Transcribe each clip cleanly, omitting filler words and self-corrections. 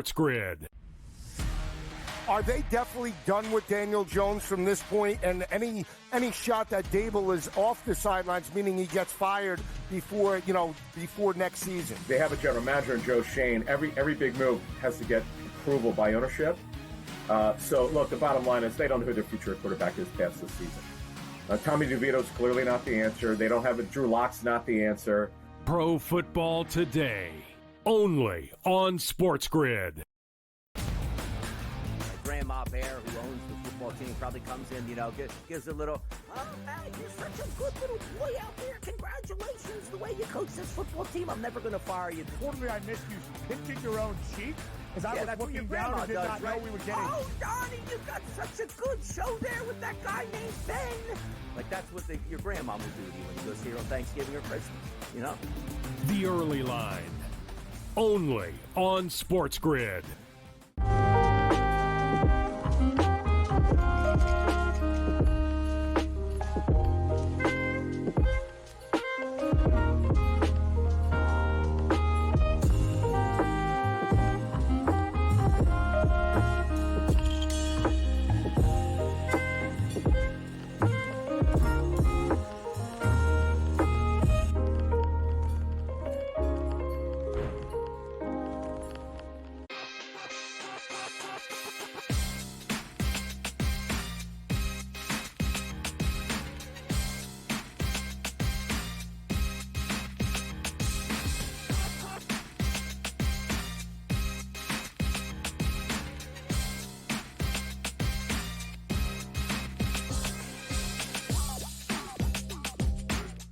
It's Grid. Are they definitely done with Daniel Jones from this point? And any shot that Dable is off the sidelines, meaning he gets fired before next season? They have a general manager in Joe Shane. Every big move has to get approval by ownership. So, look, the bottom line is they don't know who their future quarterback is past this season. Tommy DeVito's clearly not the answer. They don't have it. Drew Lock's not the answer. Pro Football Today, only on Sports Grid. Grandma Bear, who owns the football team, probably comes in, gives a little, oh, man, you're such a good little boy out there. Congratulations, the way you coach this football team. I'm never going to fire you. Totally, I missed you pinching your own cheek as I was looking down and did does, not right? know we were getting. Oh, Donnie, you got such a good show there with that guy named Ben. Like, that's what your grandma will do to you when you go see her on Thanksgiving or Christmas, The Early Line, only on Sports Grid.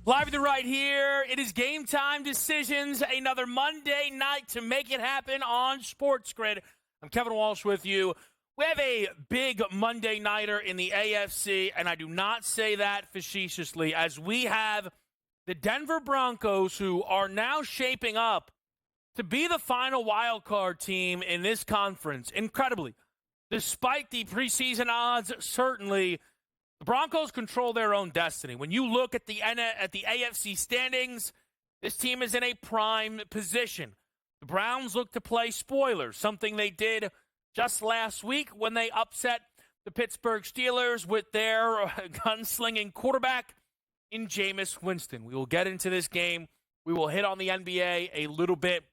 Live to the right here. It is Game Time Decisions, another Monday night to make it happen on Sports Grid. I'm Kevin Walsh with you. We have a big Monday nighter in the AFC, and I do not say that facetiously, as we have the Denver Broncos, who are now shaping up to be the final wild card team in this conference. Incredibly. Despite the preseason odds, certainly the Broncos control their own destiny. When you look at the AFC standings, this team is in a prime position. The Browns look to play spoilers, something they did just last week when they upset the Pittsburgh Steelers with their gunslinging quarterback in Jameis Winston. We will get into this game. We will hit on the NBA a little bit.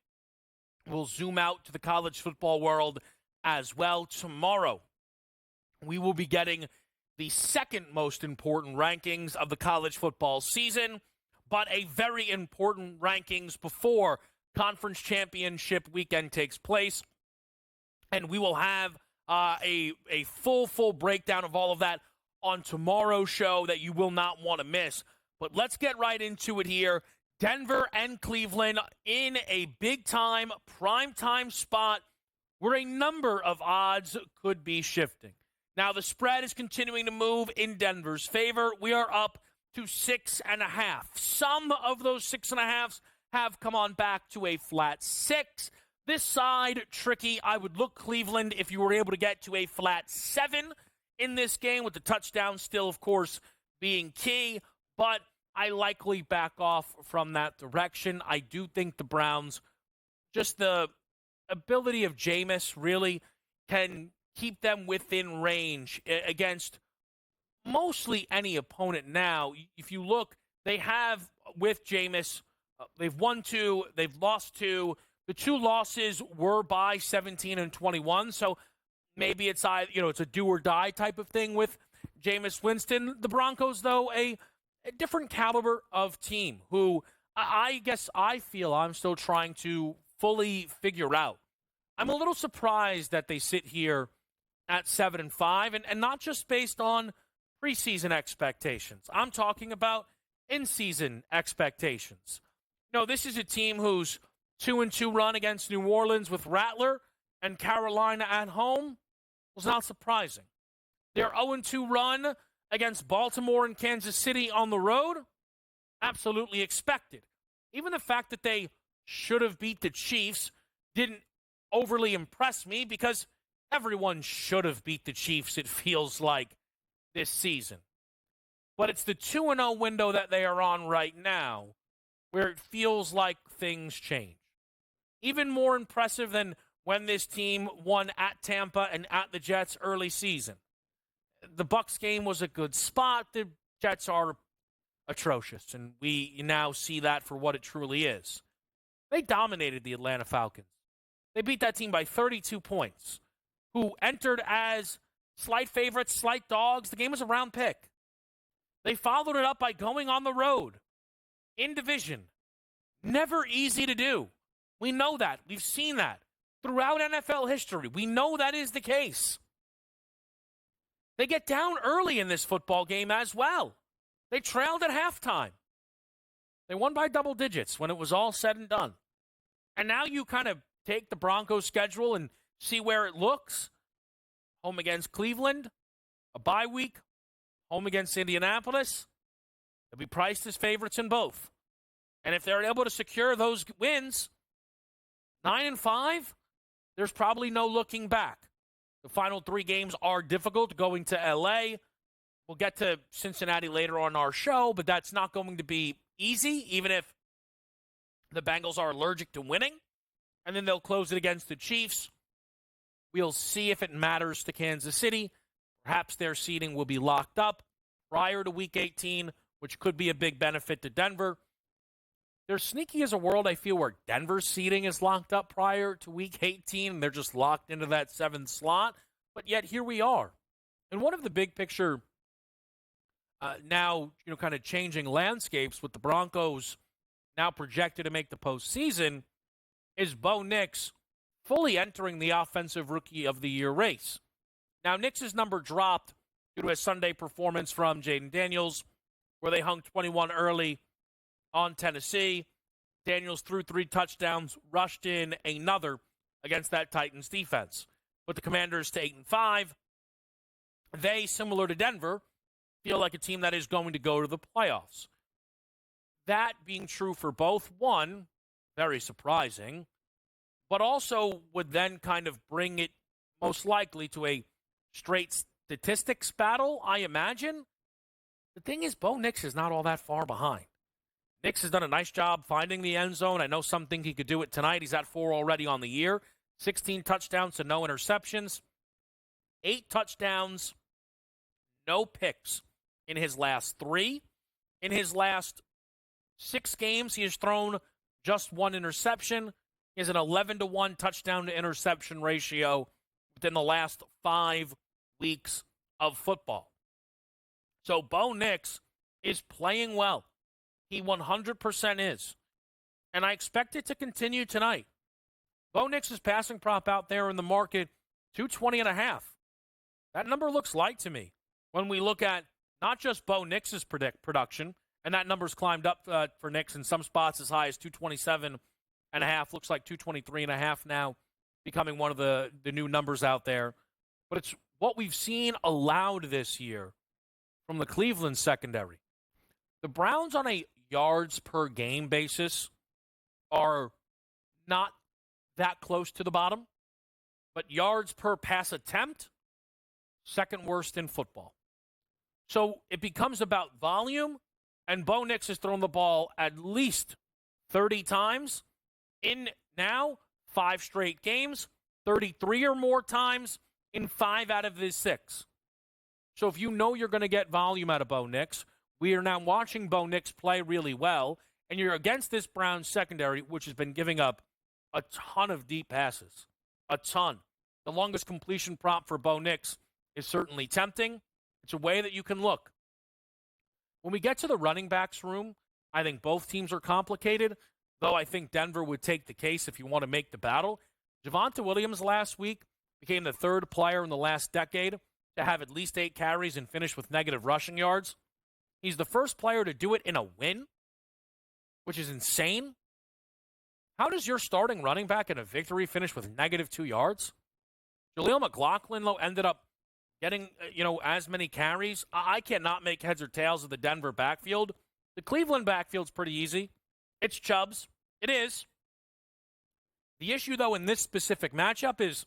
We'll zoom out to the college football world as well. Tomorrow, we will be getting the second most important rankings of the college football season, but a very important rankings before conference championship weekend takes place. And we will have a full breakdown of all of that on tomorrow's show that you will not want to miss. But let's get right into it here. Denver and Cleveland in a big-time, prime-time spot where a number of odds could be shifting. Now, the spread is continuing to move in Denver's favor. We are up to 6.5. Some of those 6.5s have come on back to a flat 6. This side, tricky. I would look Cleveland if you were able to get to a flat 7 in this game, with the touchdown still, of course, being key. But I likely back off from that direction. I do think the Browns, just the ability of Jameis, really can keep them within range against mostly any opponent now. If you look, they have, with Jameis, they've won 2, they've lost 2. The 2 losses were by 17 and 21, so maybe it's it's a do-or-die type of thing with Jameis Winston. The Broncos, though, a different caliber of team who I guess I feel I'm still trying to fully figure out. I'm a little surprised that they sit here at 7-5, and not just based on preseason expectations. I'm talking about in-season expectations. This is a team whose 2-2 run against New Orleans with Rattler and Carolina at home was not surprising. Their 0-2 run against Baltimore and Kansas City on the road, absolutely expected. Even the fact that they should have beat the Chiefs didn't overly impress me, because everyone should have beat the Chiefs, it feels like, this season. But it's the 2-0 window that they are on right now where it feels like things change. Even more impressive than when this team won at Tampa and at the Jets early season. The Bucs game was a good spot. The Jets are atrocious, and we now see that for what it truly is. They dominated the Atlanta Falcons. They beat that team by 32 points, who entered as slight favorites, slight dogs. The game was a round pick. They followed it up by going on the road in division. Never easy to do. We know that. We've seen that throughout NFL history. We know that is the case. They get down early in this football game as well. They trailed at halftime. They won by double digits when it was all said and done. And now you kind of take the Broncos schedule and see where it looks. Home against Cleveland, a bye week, home against Indianapolis. They'll be priced as favorites in both. And if they're able to secure those wins, 9-5, there's probably no looking back. The final 3 games are difficult, going to L.A. We'll get to Cincinnati later on our show, but that's not going to be easy, even if the Bengals are allergic to winning. And then they'll close it against the Chiefs. We'll see if it matters to Kansas City. Perhaps their seeding will be locked up prior to Week 18, which could be a big benefit to Denver. They're sneaky as a world, I feel, where Denver's seeding is locked up prior to Week 18, and they're just locked into that 7th slot. But yet, here we are. And one of the big picture now, kind of changing landscapes with the Broncos now projected to make the postseason is Bo Nix fully entering the Offensive Rookie of the Year race. Now, Nix's number dropped due to a Sunday performance from Jaden Daniels, where they hung 21 early on Tennessee. Daniels threw 3 touchdowns, rushed in another against that Titans defense. With the Commanders to 8-5, they, similar to Denver, feel like a team that is going to go to the playoffs. That being true for both, one, very surprising, but also would then kind of bring it most likely to a straight statistics battle, I imagine. The thing is, Bo Nix is not all that far behind. Nix has done a nice job finding the end zone. I know some think he could do it tonight. He's at 4 already on the year. 16 touchdowns to no interceptions. 8 touchdowns, no picks in his last 3. In his last 6 games, he has thrown just 1 interception. He has an 11-to-1 touchdown to interception ratio within the last 5 weeks of football. So Bo Nix is playing well. He 100% is. And I expect it to continue tonight. Bo Nix's passing prop out there in the market, 220.5. That number looks light to me when we look at not just Bo Nix's production, and that number's climbed up for Nix in some spots as high as 227.5. Looks like 223.5 now, becoming one of the new numbers out there. But it's what we've seen allowed this year from the Cleveland secondary. The Browns on a yards per game basis are not that close to the bottom, but yards per pass attempt, second worst in football. So it becomes about volume, and Bo Nix has thrown the ball at least 30 times in now 5 straight games, 33 or more times in 5 out of his 6. So if you know you're going to get volume out of Bo Nix, we are now watching Bo Nix play really well, and you're against this Browns secondary, which has been giving up a ton of deep passes. A ton. The longest completion prop for Bo Nix is certainly tempting. It's a way that you can look. When we get to the running backs room, I think both teams are complicated, though I think Denver would take the case if you want to make the battle. Javonte Williams last week became the 3rd player in the last decade to have at least 8 carries and finish with negative rushing yards. He's the first player to do it in a win, which is insane. How does your starting running back in a victory finish with negative 2 yards? Jaleel McLaughlin, though, ended up getting, as many carries. I cannot make heads or tails of the Denver backfield. The Cleveland backfield's pretty easy. It's Chubbs. It is. The issue, though, in this specific matchup is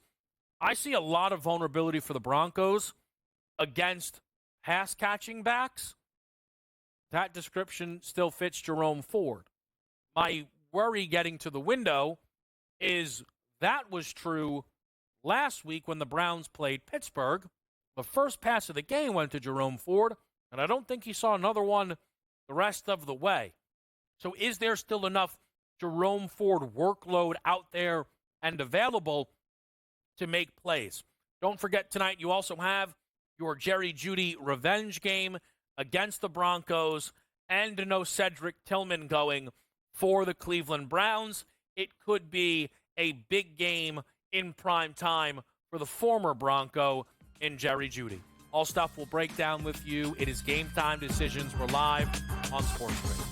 I see a lot of vulnerability for the Broncos against pass-catching backs. That description still fits Jerome Ford. My worry getting to the window is That was true last week when the Browns played Pittsburgh. The first pass of the game went to Jerome Ford, and I don't think he saw another one the rest of the way. So is there still enough Jerome Ford workload out there and available to make plays? Don't forget tonight you also have your Jerry Jeudy revenge game against the Broncos and no Cedric Tillman going for the Cleveland Browns. It could be a big game in prime time for the former Bronco in Jerry Jeudy. All stuff we'll break down with you. It is Game Time Decisions. We're live on SportsGrid.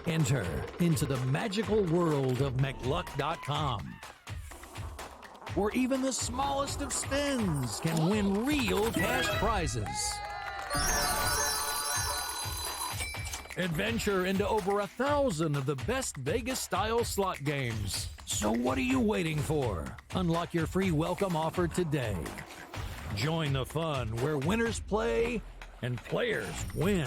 Enter into the magical world of McLuck.com, where even the smallest of spins can win real cash prizes. Adventure into over 1,000 of the best Vegas-style slot games. So what are you waiting for? Unlock your free welcome offer today. Join the fun where winners play and players win.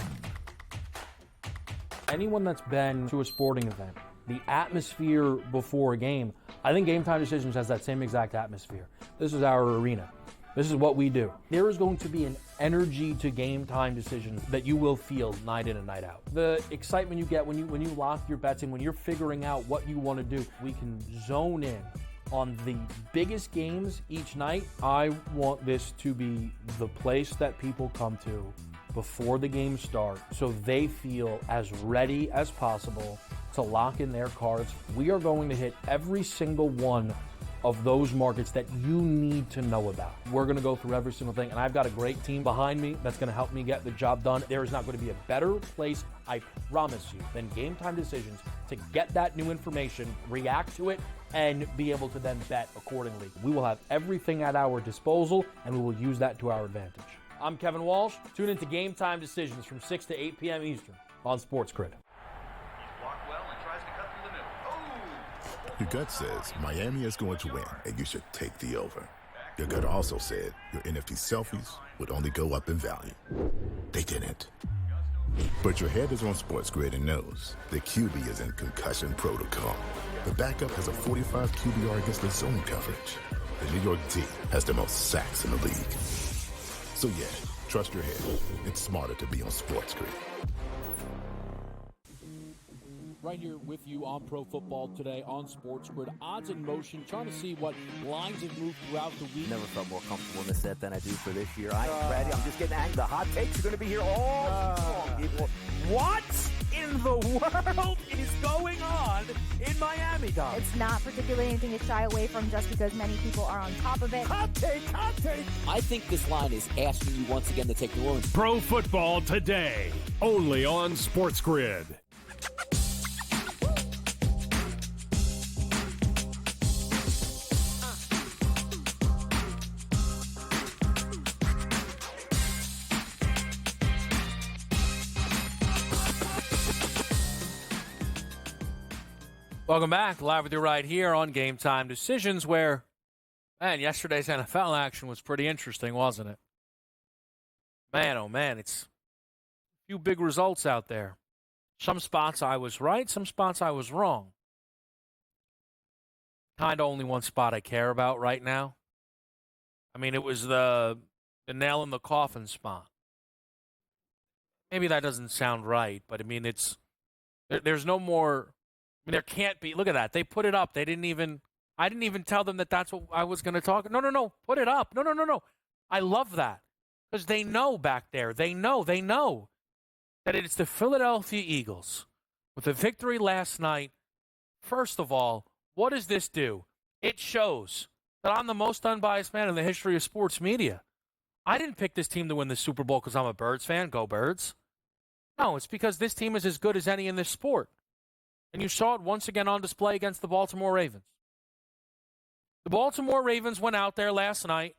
Anyone that's been to a sporting event, the atmosphere before a game, I think Game Time Decisions has that same exact atmosphere. This is our arena. This is what we do. There is going to be an energy to Game Time Decisions that you will feel night in and night out. The excitement you get when you lock your bets in, when you're figuring out what you want to do, we can zone in on the biggest games each night. I want this to be the place that people come to before the games start so they feel as ready as possible to lock in their cards. We are going to hit every single one of those markets that you need to know about. We're going to go through every single thing, and I've got a great team behind me that's going to help me get the job done. There is not going to be a better place, I promise you, than Game Time Decisions to get that new information, react to it, and be able to then bet accordingly. We will have everything at our disposal, and we will use that to our advantage. I'm Kevin Walsh. Tune into Game Time Decisions from 6 to 8 p.m. Eastern on SportsGrid. Your gut says Miami is going to win, and you should take the over. Your gut also said your NFT selfies would only go up in value. They didn't. But your head is on SportsGrid and knows the QB is in concussion protocol. The backup has a 45 QBR against the zone coverage. The New York D has the most sacks in the league. So yeah, trust your head. It's smarter to be on SportsGrid. Right here with you on Pro Football Today on SportsGrid. Odds in motion, trying to see what lines have moved throughout the week. Never felt more comfortable in this set than I do for this year. I am ready. I'm just getting angry. The hot takes are going to be here all long, people. What in the world is going on in Miami, Dom? It's not particularly anything to shy away from just because many people are on top of it. Hot take, hot take. I think this line is asking you once again to take the Bruins. Pro Football Today, only on SportsGrid. Welcome back. Live with you right here on Game Time Decisions, where, man, yesterday's NFL action was pretty interesting, wasn't it? Man, oh man, it's a few big results out there. Some spots I was right, some spots I was wrong. Kind of only one spot I care about right now. I mean, it was the nail in the coffin spot. Maybe that doesn't sound right, but I mean, there's no more. I mean, there can't be. Look at that. They put it up. I didn't even tell them that that's what I was going to talk. No. Put it up. No. I love that because they know back there. They know that it's the Philadelphia Eagles with a victory last night. First of all, what does this do? It shows that I'm the most unbiased man in the history of sports media. I didn't pick this team to win the Super Bowl because I'm a Birds fan. Go Birds. No, it's because this team is as good as any in this sport. And you saw it once again on display against the Baltimore Ravens. The Baltimore Ravens went out there last night,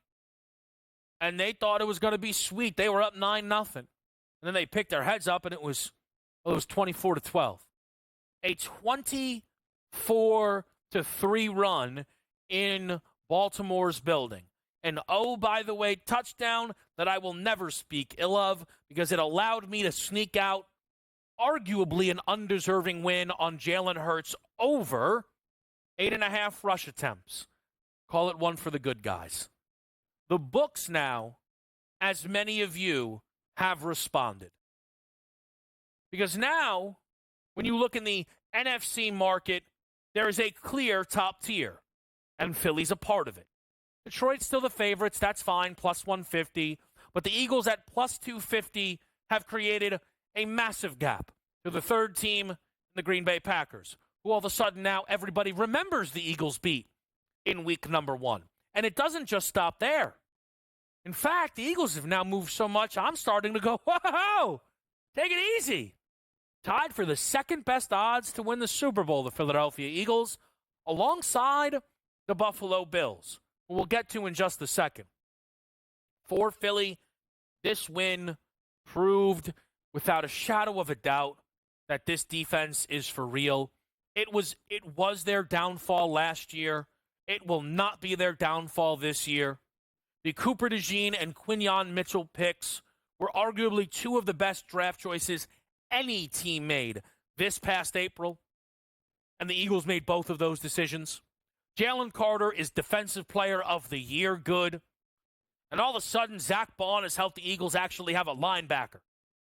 and they thought it was going to be sweet. They were up 9-0. And And then they picked their heads up, and it was 24-12. A 24-3 run in Baltimore's building. And oh, by the way, touchdown that I will never speak ill of because it allowed me to sneak out arguably an undeserving win on Jalen Hurts over 8.5 rush attempts. Call it one for the good guys. The books now, as many of you have responded. Because now, when you look in the NFC market, there is a clear top tier, and Philly's a part of it. Detroit's still the favorites. That's fine, plus 150. But the Eagles at plus 250 have created a massive gap to the third team, the Green Bay Packers, who all of a sudden now everybody remembers the Eagles beat in week number 1. And it doesn't just stop there. In fact, the Eagles have now moved so much, I'm starting to go, whoa, take it easy. Tied for the second best odds to win the Super Bowl, the Philadelphia Eagles, alongside the Buffalo Bills, who we'll get to in just a second. For Philly, this win proved without a shadow of a doubt that this defense is for real. It was their downfall last year. It will not be their downfall this year. The Cooper DeJean and Quinyon Mitchell picks were arguably two of the best draft choices any team made this past April, and the Eagles made both of those decisions. Jalen Carter is Defensive Player of the Year good, and all of a sudden, Zach Bond has helped the Eagles actually have a linebacker,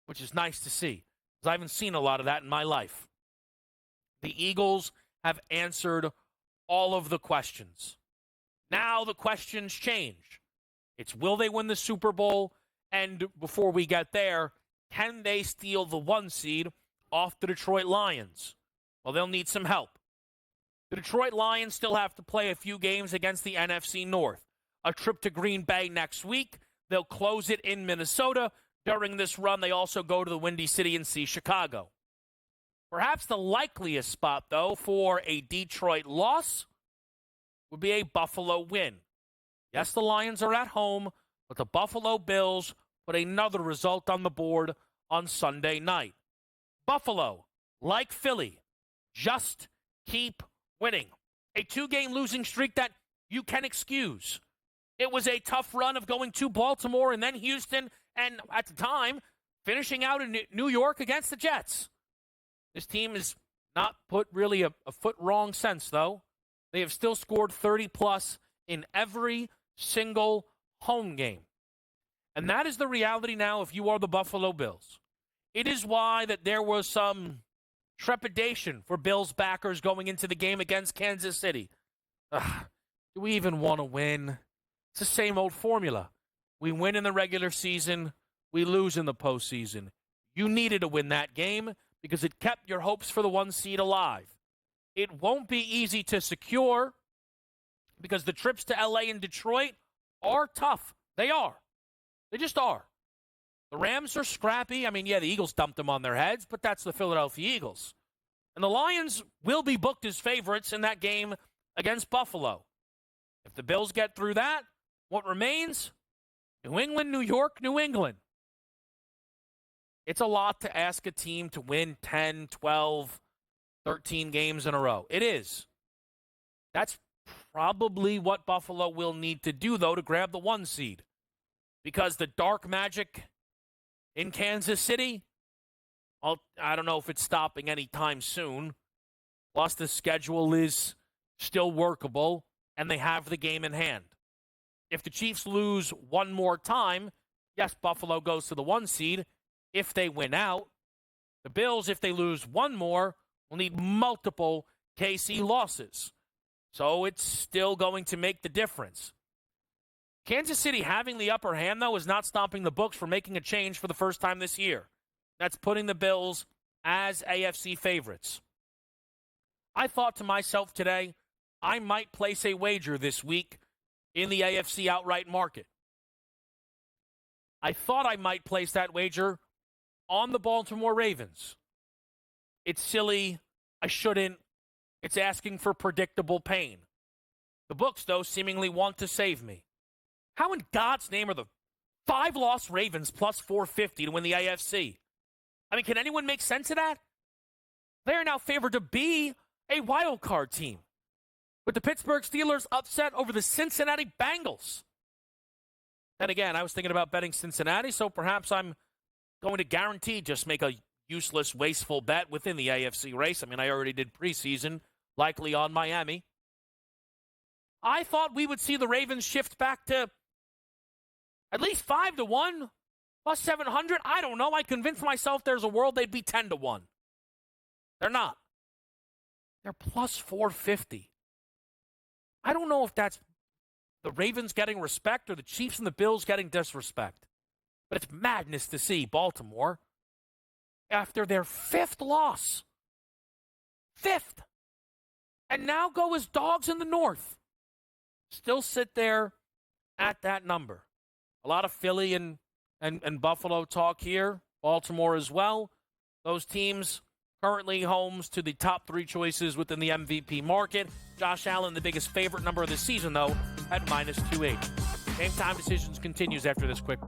which is nice to see, because I haven't seen a lot of that in my life. The Eagles have answered all of the questions. Now the questions change. It's will they win the Super Bowl? And before we get there, can they steal the 1 seed off the Detroit Lions? Well, they'll need some help. The Detroit Lions still have to play a few games against the NFC North. A trip to Green Bay next week. They'll close it in Minnesota. During this run, they also go to the Windy City and see Chicago. Perhaps the likeliest spot, though, for a Detroit loss would be a Buffalo win. Yes, the Lions are at home, but the Buffalo Bills put another result on the board on Sunday night. Buffalo, like Philly, just keep winning. A 2-game losing streak that you can excuse. It was a tough run of going to Baltimore and then Houston, and at the time, finishing out in New York against the Jets. This team has not put really a foot wrong since, though. They have still scored 30-plus in every single home game. And that is the reality now if you are the Buffalo Bills. It is why that there was some trepidation for Bills backers going into the game against Kansas City. Do we even want to win? It's the same old formula. We win in the regular season. We lose in the postseason. You needed to win that game because it kept your hopes for the 1 seed alive. It won't be easy to secure because the trips to L.A. and Detroit are tough. They are. They just are. The Rams are scrappy. I mean, yeah, the Eagles dumped them on their heads, but that's the Philadelphia Eagles. And the Lions will be booked as favorites in that game against Buffalo. If the Bills get through that, what remains? New England, New York, New England. It's a lot to ask a team to win 10, 12, 13 games in a row. It is. That's probably what Buffalo will need to do, though, to grab the 1 seed. Because the dark magic in Kansas City, well, I don't know if it's stopping anytime soon. Plus, the schedule is still workable, and they have the game in hand. If the Chiefs lose one more time, yes, Buffalo goes to the 1 seed. If they win out, the Bills, if they lose one more, will need multiple KC losses. So it's still going to make the difference. Kansas City having the upper hand, though, is not stopping the books from making a change for the first time this year. That's putting the Bills as AFC favorites. I thought to myself today, I might place a wager this week in the AFC outright market. I thought I might place that wager on the Baltimore Ravens. It's silly. I shouldn't. It's asking for predictable pain. The books, though, seemingly want to save me. How in God's name are the 5-loss Ravens plus 450 to win the AFC. I mean, can anyone make sense of that? They are now favored to be a wild card team, with the Pittsburgh Steelers upset over the Cincinnati Bengals. And again, I was thinking about betting Cincinnati, so perhaps I'm going to guarantee just make a useless, wasteful bet within the AFC race. I mean, I already did preseason, likely on Miami. I thought we would see the Ravens shift back to at least 5-1, plus 700. I don't know. I convinced myself there's a world they'd be 10-1. They're not. They're plus 450. I don't know if that's the Ravens getting respect or the Chiefs and the Bills getting disrespect. But it's madness to see Baltimore, after their 5th loss, 5th, and now go as dogs in the North, still sit there at that number. A lot of Philly and Buffalo talk here, Baltimore as well. Those teams currently homes to the top 3 choices within the MVP market. Josh Allen, the biggest favorite number of the season, though, at minus 280. Game time decisions continues after this quick.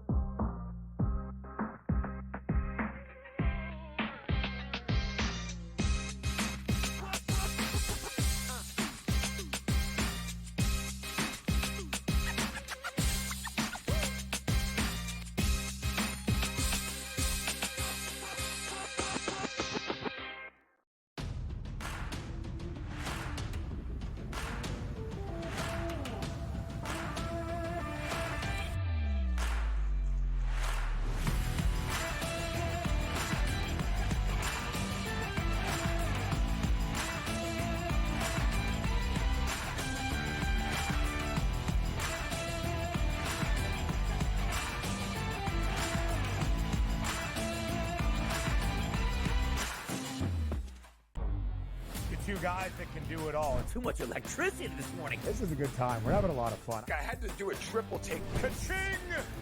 Two guys that can do it all. Too much electricity this morning. This is a good time. We're having a lot of fun. I had to do a triple take. Ka-ching!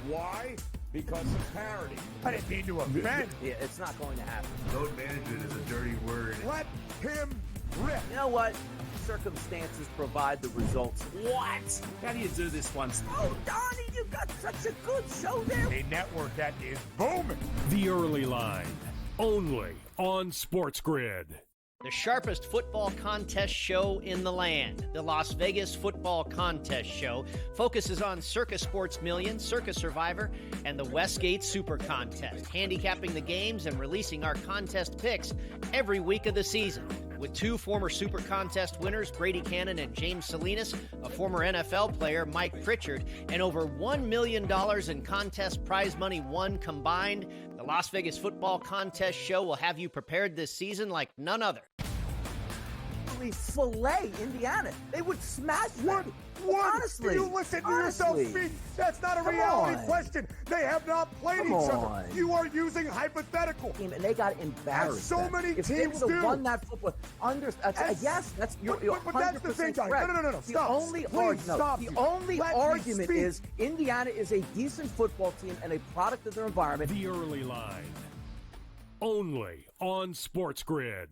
Why? Because of parity. I didn't mean to offend. Yeah, it's not going to happen. Load management is a dirty word. Let him rip. You know what? Circumstances provide the results. What? How do you do this once? Oh, Donnie, you got such a good show there. A network that is booming. The Early Line, only on Sports Grid. The sharpest football contest show in the land, the Las Vegas Football Contest Show, focuses on Circus Sports Million, Circus Survivor, and the Westgate Super Contest, handicapping the games and releasing our contest picks every week of the season. With 2 former Super Contest winners, Brady Cannon and James Salinas, a former NFL player, Mike Pritchard, and over $1 million in contest prize money won combined, the Las Vegas Football Contest Show will have you prepared this season like none other. Fillet Indiana. They would smash them. What? Honestly. Do you listen to yourself speak? That's not a reality question. They have not played each other. You are using hypothetical. And they got embarrassed. As so many if teams they would have do. Won that football. Yes, that's you're but that's the thing, Johnny. No. Stop. The only argument is Indiana is a decent football team and a product of their environment. The Early Line, only on Sports Grid.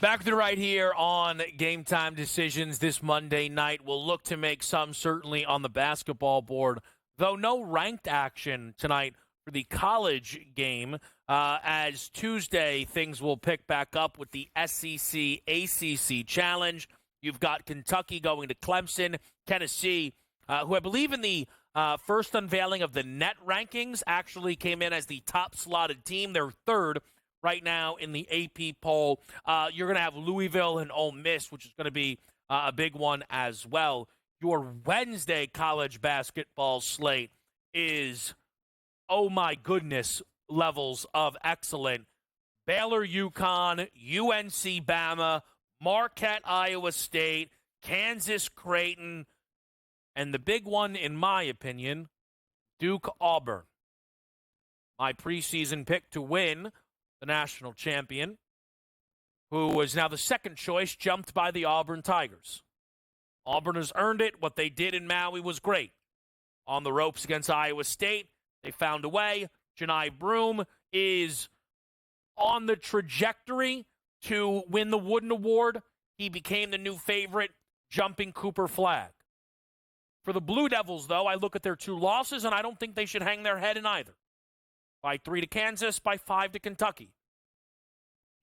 Back to the right here on Game Time Decisions this Monday night. We'll look to make some certainly on the basketball board, though no ranked action tonight for the college game. As Tuesday, things will pick back up with the SEC ACC Challenge. You've got Kentucky going to Clemson, Tennessee, who I believe in the first unveiling of the net rankings actually came in as the top slotted team. They're third right now in the AP poll. You're going to have Louisville and Ole Miss, which is going to be a big one as well. Your Wednesday college basketball slate is, oh my goodness, levels of excellent. Baylor, UConn, UNC, Bama, Marquette, Iowa State, Kansas, Creighton, and the big one, in my opinion, Duke, Auburn. My preseason pick to win the national champion, who is now the second choice, jumped by the Auburn Tigers. Auburn has earned it. What they did in Maui was great. On the ropes against Iowa State, they found a way. Johni Broome is on the trajectory to win the Wooden Award. He became the new favorite, jumping Cooper Flagg. For the Blue Devils, though, I look at their 2 losses, and I don't think they should hang their head in either. By 3 to Kansas, by 5 to Kentucky.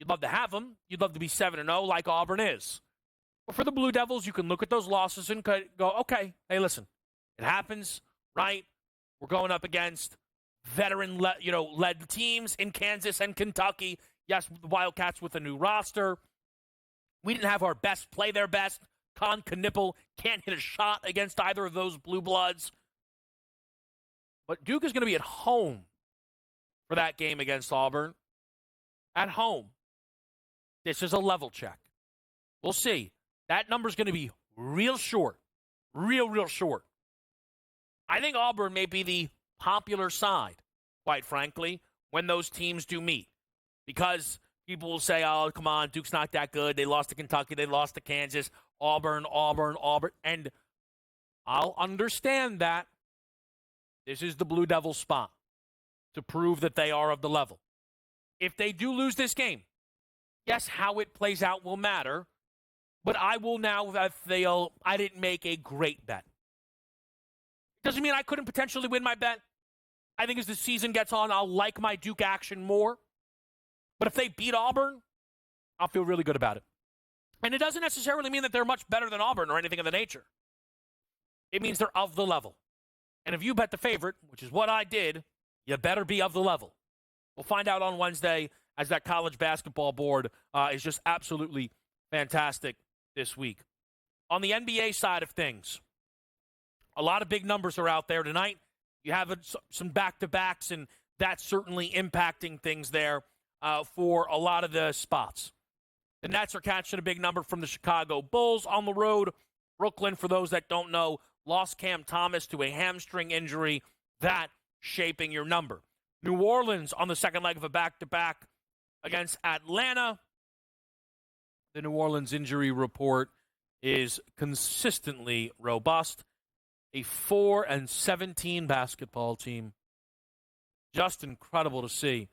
You'd love to have them. You'd love to be 7-0 like Auburn is. But for the Blue Devils, you can look at those losses and go, okay, hey, listen, it happens, right? We're going up against veteran-led teams in Kansas and Kentucky. Yes, the Wildcats with a new roster. We didn't have our best play their best. Con Knipple can't hit a shot against either of those Blue Bloods. But Duke is going to be at home for that game against Auburn. At home. This is a level check. We'll see. That number's going to be real short. Real short. I think Auburn may be the popular side, quite frankly, when those teams do meet. Because people will say, oh, come on, Duke's not that good. They lost to Kentucky. They lost to Kansas. Auburn. And I'll understand that. This is the Blue Devil spot to prove that they are of the level. If they do lose this game, yes, how it plays out will matter. But I will now feel I didn't make a great bet. Doesn't mean I couldn't potentially win my bet. I think as the season gets on, I'll like my Duke action more. But if they beat Auburn, I'll feel really good about it. And it doesn't necessarily mean that they're much better than Auburn or anything of the nature. It means they're of the level. And if you bet the favorite, which is what I did, you better be of the level. We'll find out on Wednesday as that college basketball board is just absolutely fantastic this week. On the NBA side of things, a lot of big numbers are out there tonight. You have some back-to-backs, and that's certainly impacting things there for a lot of the spots. The Nets are catching a big number from the Chicago Bulls on the road. Brooklyn, for those that don't know, lost Cam Thomas to a hamstring injury. That shaping your number. New Orleans on the second leg of a back-to-back against Atlanta. The New Orleans injury report is consistently robust. A 4-17 basketball team. Just incredible to see.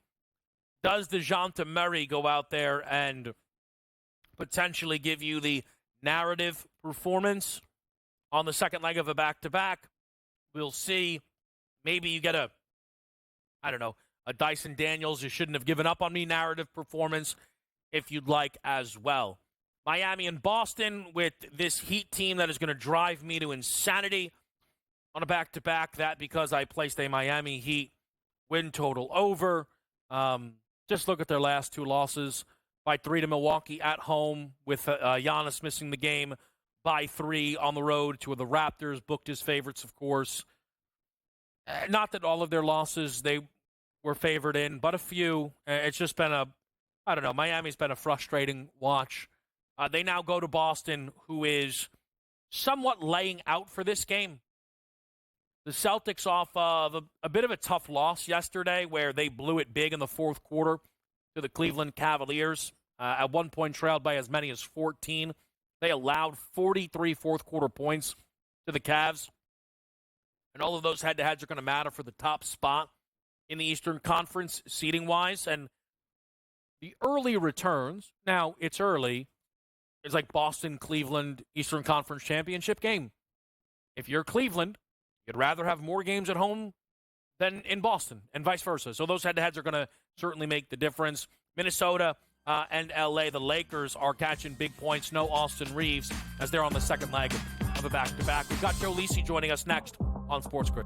Does DeJounte Murray go out there and potentially give you the narrative performance on the second leg of a back-to-back? We'll see. Maybe you get a Dyson Daniels, you shouldn't have given up on me narrative performance if you'd like as well. Miami and Boston with this Heat team that is going to drive me to insanity on a back-to-back. That because I placed a Miami Heat win total over. Just look at their last 2 losses. By 3 to Milwaukee at home with Giannis missing the game. By 3 on the road to the Raptors. Booked his favorites, of course. Not that all of their losses they were favored in, but a few. It's just been Miami's been a frustrating watch. They now go to Boston, who is somewhat laying out for this game. The Celtics off of a bit of a tough loss yesterday where they blew it big in the fourth quarter to the Cleveland Cavaliers. At one point trailed by as many as 14. They allowed 43 fourth-quarter points to the Cavs. And all of those head-to-heads are going to matter for the top spot in the Eastern Conference seeding-wise. And the early returns, now it's early, it's like Boston-Cleveland Eastern Conference championship game. If you're Cleveland, you'd rather have more games at home than in Boston and vice versa. So those head-to-heads are going to certainly make the difference. Minnesota and L.A., the Lakers, are catching big points. No Austin Reeves as they're on the second leg of a back-to-back. We've got Joe Lisi joining us next on Sports Grid.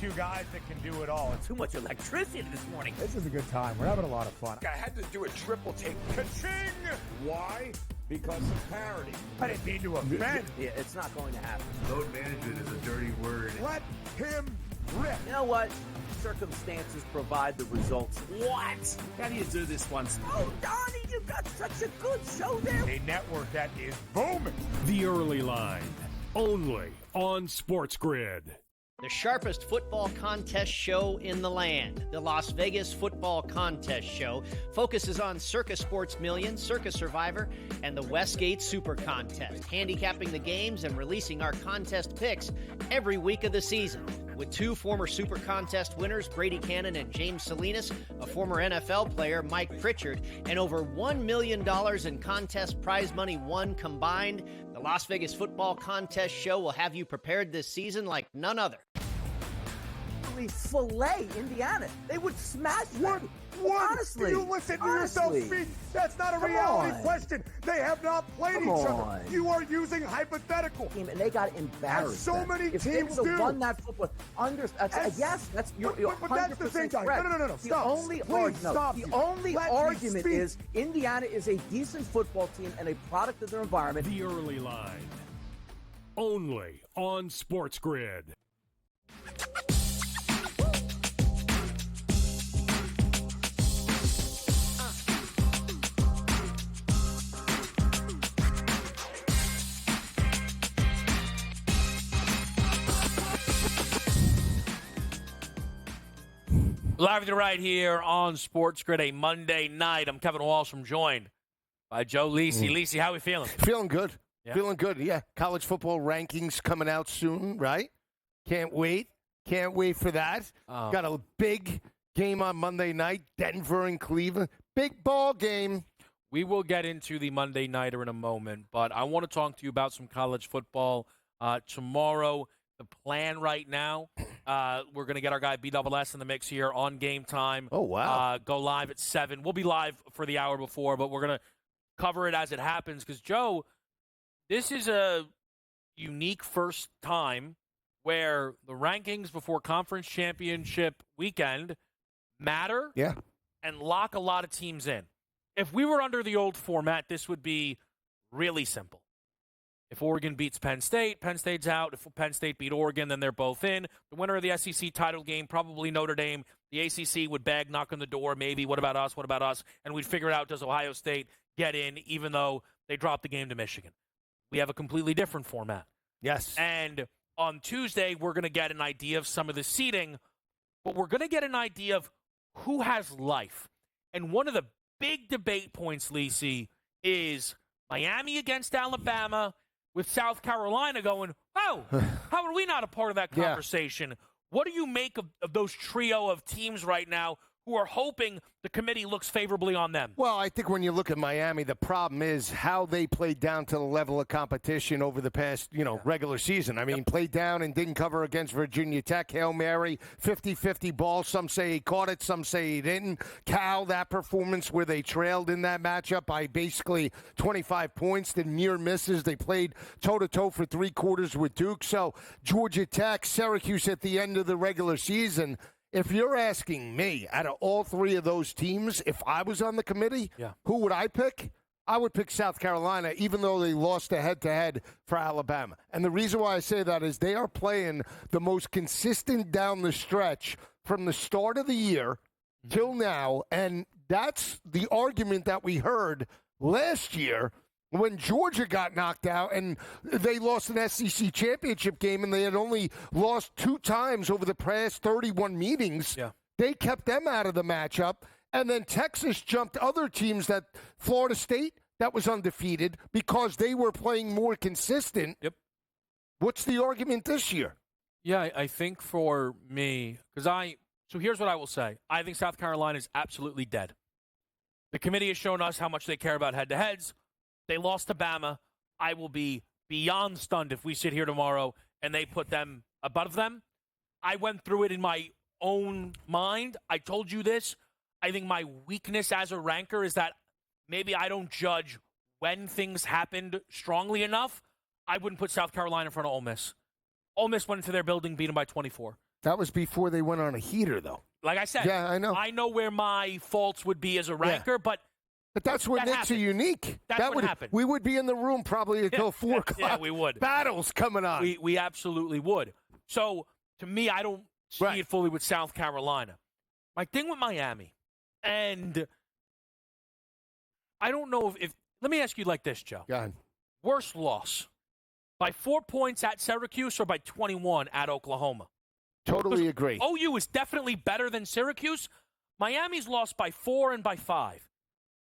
two guys that can do it all. Too much electricity this morning. This is a good time. We're having a lot of fun. I had to do a triple take. Ka-ching! Why? Because of parity. I didn't mean to offend. Yeah, it's not going to happen. Load management is a dirty word. Let him rip. You know what? Circumstances provide the results. What? How do you do this once? Oh, Donnie, you've got such a good show there. A network that is booming. The Early Line, only on Sports Grid. The sharpest football contest show in the land, the Las Vegas Football Contest Show, focuses on Circa Sports Million, Circa Survivor, and the Westgate Super Contest, handicapping the games and releasing our contest picks every week of the season. With two former Super Contest winners, Brady Cannon and James Salinas, a former NFL player, Mike Pritchard, and over $1 million in contest prize money won combined, the Las Vegas Football Contest Show will have you prepared this season like none other. Fillet Indiana. They would smash them. Honestly. You listen to yourself speak. That's not a reality question. They have not played each other. You are using hypothetical. And they got embarrassed. As so many if teams they would have do. won that football, yes, that's you're 100% but that's the thing, correct. No. Stop. The only argument is Indiana is a decent football team and a product of their environment. The Early Line, only on Sports Grid. Live to right here on Sports Grid, a Monday night. I'm Kevin Walsh. I'm joined by Joe Lisi. Lisi, how are we feeling? Feeling good. Yeah. Feeling good, yeah. College football rankings coming out soon, right? Can't wait. Can't wait for that. Got a big game on Monday night, Denver and Cleveland. Big ball game. We will get into the Monday Nighter in a moment, but I want to talk to you about some college football tomorrow. The plan right now, we're going to get our guy BSS in the mix here on Game Time. Oh, wow. Go live at 7. We'll be live for the hour before, but we're going to cover it as it happens because, Joe, this is a unique first time where the rankings before conference championship weekend matter and lock a lot of teams in. If we were under the old format, this would be really simple. If Oregon beats Penn State, Penn State's out. If Penn State beat Oregon, then they're both in. The winner of the SEC title game, probably Notre Dame. The ACC would beg, knock on the door, maybe, what about us, what about us? And we'd figure out, does Ohio State get in, even though they dropped the game to Michigan? We have a completely different format. Yes. And on Tuesday, we're going to get an idea of some of the seeding, but we're going to get an idea of who has life. And one of the big debate points, Lisi, is Miami against Alabama, with South Carolina going, oh, how are we not a part of that conversation? What do you make of those trio of teams right now who are hoping the committee looks favorably on them? Well, I think when you look at Miami, the problem is how they played down to the level of competition over the past, regular season. I mean, played down and didn't cover against Virginia Tech. Hail Mary, 50-50 ball. Some say he caught it, some say he didn't. Cal, that performance where they trailed in that matchup by basically 25 points, the near misses. They played toe-to-toe for 3 quarters with Duke. So Georgia Tech, Syracuse at the end of the regular season. If you're asking me, out of all 3 of those teams, if I was on the committee, who would I pick? I would pick South Carolina, even though they lost a head-to-head for Alabama. And the reason why I say that is they are playing the most consistent down the stretch from the start of the year till now. And that's the argument that we heard last year when Georgia got knocked out and they lost an SEC championship game and they had only lost 2 times over the past 31 meetings. They kept them out of the matchup. And then Texas jumped other teams, that Florida State, that was undefeated, because they were playing more consistent. What's the argument this year? Yeah, I think for me, so here's what I will say. I think South Carolina is absolutely dead. The committee has shown us how much they care about head-to-heads. They lost to Bama. I will be beyond stunned if we sit here tomorrow and they put them above them. I went through it in my own mind. I told you this. I think my weakness as a ranker is that maybe I don't judge when things happened strongly enough. I wouldn't put South Carolina in front of Ole Miss. Ole Miss went into their building, beat them by 24. That was before they went on a heater, though. Like I said, yeah, I know. I know where my faults would be as a ranker, but that's where Knicks are unique. That would happen. We would be in the room probably until 4 o'clock. Yeah, we would. Battles coming on. We absolutely would. So, to me, I don't see it fully with South Carolina. My thing with Miami, and I don't know if let me ask you like this, Joe. Go ahead. Worst loss, by 4 points at Syracuse or by 21 at Oklahoma? Totally agree. OU is definitely better than Syracuse. Miami's lost by 4 and by 5.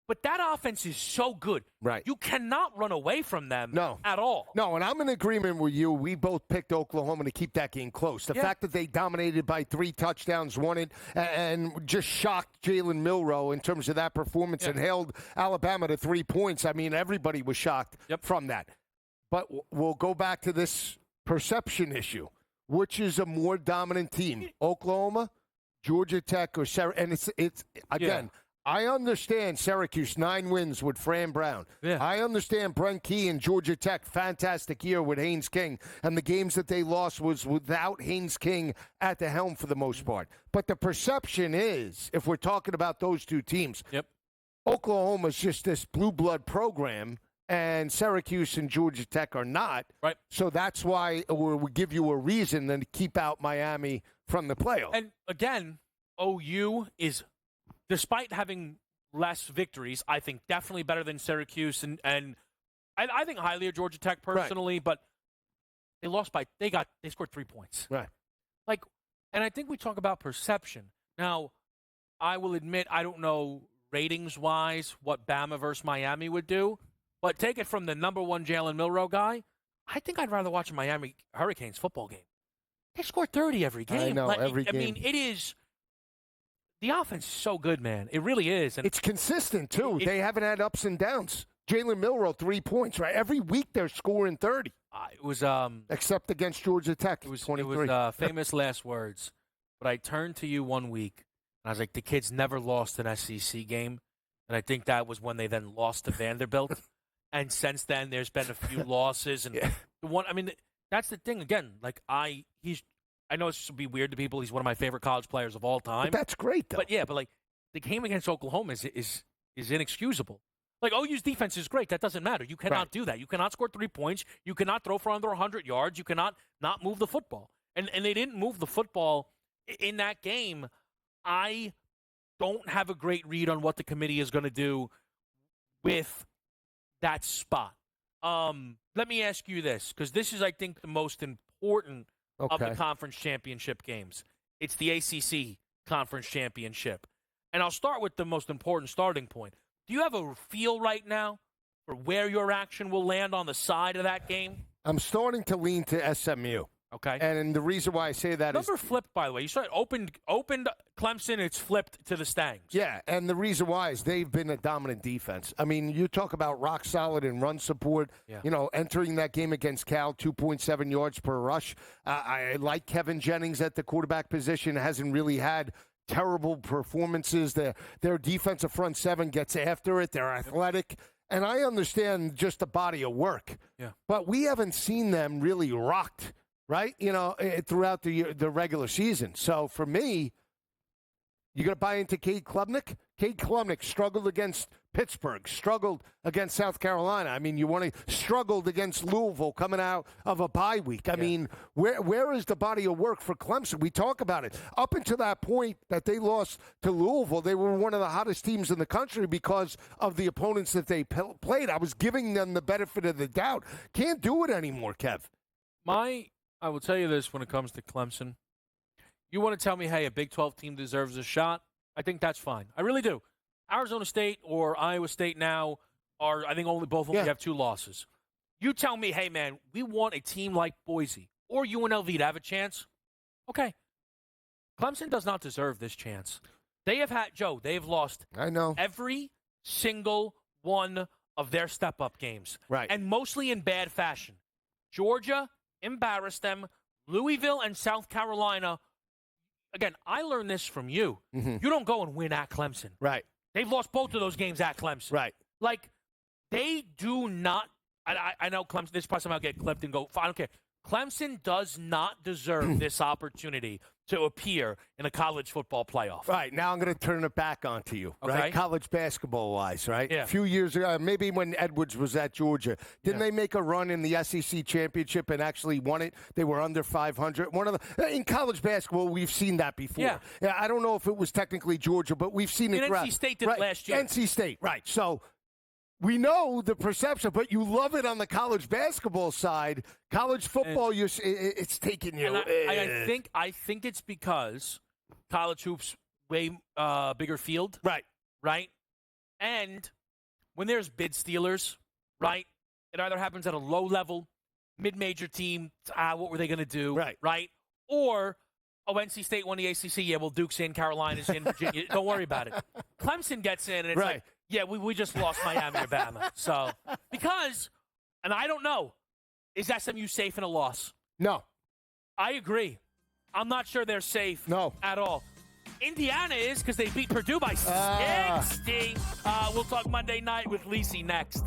But that offense is so good. Right. You cannot run away from them at all. No, and I'm in agreement with you. We both picked Oklahoma to keep that game close. The fact that they dominated by 3 touchdowns, won it, and just shocked Jalen Milroe in terms of that performance and held Alabama to 3 points. I mean, everybody was shocked from that. But we'll go back to this perception issue. Which is a more dominant team, Oklahoma, Georgia Tech, or Syracuse? And it's again, I understand Syracuse 9 wins with Fran Brown. Yeah. I understand Brent Key and Georgia Tech, fantastic year with Haynes King, and the games that they lost was without Haynes King at the helm for the most part. But the perception is, if we're talking about those two teams, Oklahoma's just this blue blood program. And Syracuse and Georgia Tech are not. Right. So that's why we give you a reason then to keep out Miami from the playoffs. And again, OU is, despite having less victories, I think definitely better than Syracuse. And I think highly of Georgia Tech personally, but they lost by, they scored 3 points. Right. Like, and I think we talk about perception. Now, I will admit, I don't know ratings-wise what Bama versus Miami would do. But take it from the number one Jalen Milroe guy, I think I'd rather watch a Miami Hurricanes football game. They score 30 every game. I know, every game. I mean, it is – the offense is so good, man. It really is. And it's consistent, too. They haven't had ups and downs. Jalen Milroe, 3 points, right? Every week they're scoring 30. It was except against Georgia Tech, it was 23. It was famous last words. But I turned to you one week, and I was like, the kids never lost an SEC game. And I think that was when they then lost to Vanderbilt. And since then, there's been a few losses, and the one. I mean, that's the thing. Again, like I know this will be weird to people. He's one of my favorite college players of all time. But that's great, though. But like the game against Oklahoma is inexcusable. Like OU's defense is great. That doesn't matter. You cannot do that. You cannot score 3 points. You cannot throw for under 100 yards. You cannot not move the football. And they didn't move the football in that game. I don't have a great read on what the committee is going to do with that spot. Let me ask you this, because this is, I think, the most important of the conference championship games. It's the ACC conference championship. And I'll start with the most important starting point. Do you have a feel right now for where your action will land on the side of that game? I'm starting to lean to SMU. Okay. And the reason why I say that is... Number flipped, by the way. You saw it opened Clemson, it's flipped to the Stangs. Yeah, and the reason why is they've been a dominant defense. I mean, you talk about rock solid and run support. Yeah. You know, entering that game against Cal, 2.7 yards per rush. I like Kevin Jennings at the quarterback position. Hasn't really had terrible performances. Their defensive front seven gets after it. They're athletic. And I understand just the body of work. Yeah. But we haven't seen them really rocked, right? You know, throughout the regular season. So for me, you going to buy into Cade Klubnik? Cade Klubnik struggled against Pittsburgh, struggled against South Carolina. I mean, struggled against Louisville coming out of a bye week. I mean, where is the body of work for Clemson? We talk about it. Up until that point that they lost to Louisville, they were one of the hottest teams in the country because of the opponents that they played. I was giving them the benefit of the doubt. Can't do it anymore, Kev. I will tell you this when it comes to Clemson. You want to tell me, hey, a Big 12 team deserves a shot? I think that's fine. I really do. Arizona State or Iowa State now are, I think, both only have 2 losses. You tell me, hey, man, we want a team like Boise or UNLV to have a chance. Okay. Clemson does not deserve this chance. They have lost every single one of their step-up games. Right. And mostly in bad fashion. Georgia embarrassed them. Louisville and South Carolina. Again, I learned this from you. Mm-hmm. You don't go and win at Clemson. Right. They've lost both of those games at Clemson. Right. Like, they do not – I know Clemson, this probably somehow get clipped and go, I don't care. Clemson does not deserve this opportunity to appear in a college football playoff. Right. Now I'm going to turn it back onto you, Okay. right? College basketball-wise, right? Yeah. A few years ago, maybe when Edwards was at Georgia, didn't they make a run in the SEC championship and actually won it? They were under 500. In college basketball, we've seen that before. Yeah. I don't know if it was technically Georgia, but we've seen it. NC State did it last year. NC State, right. So we know the perception, but you love it on the college basketball side. College football, it's taking you. And I think it's because college hoops way bigger field. Right. And when there's bid stealers, right, it either happens at a low level, mid-major team, what were they going to do? Right. Or, NC State won the ACC. Yeah, well, Duke's in, Carolina's in, Virginia. Don't worry about it. Clemson gets in, and it's like, yeah, we just lost Miami or Bama. So, because, and I don't know, is SMU safe in a loss? No. I agree. I'm not sure they're safe at all. Indiana is because they beat Purdue by 60. We'll talk Monday night with Lisi next.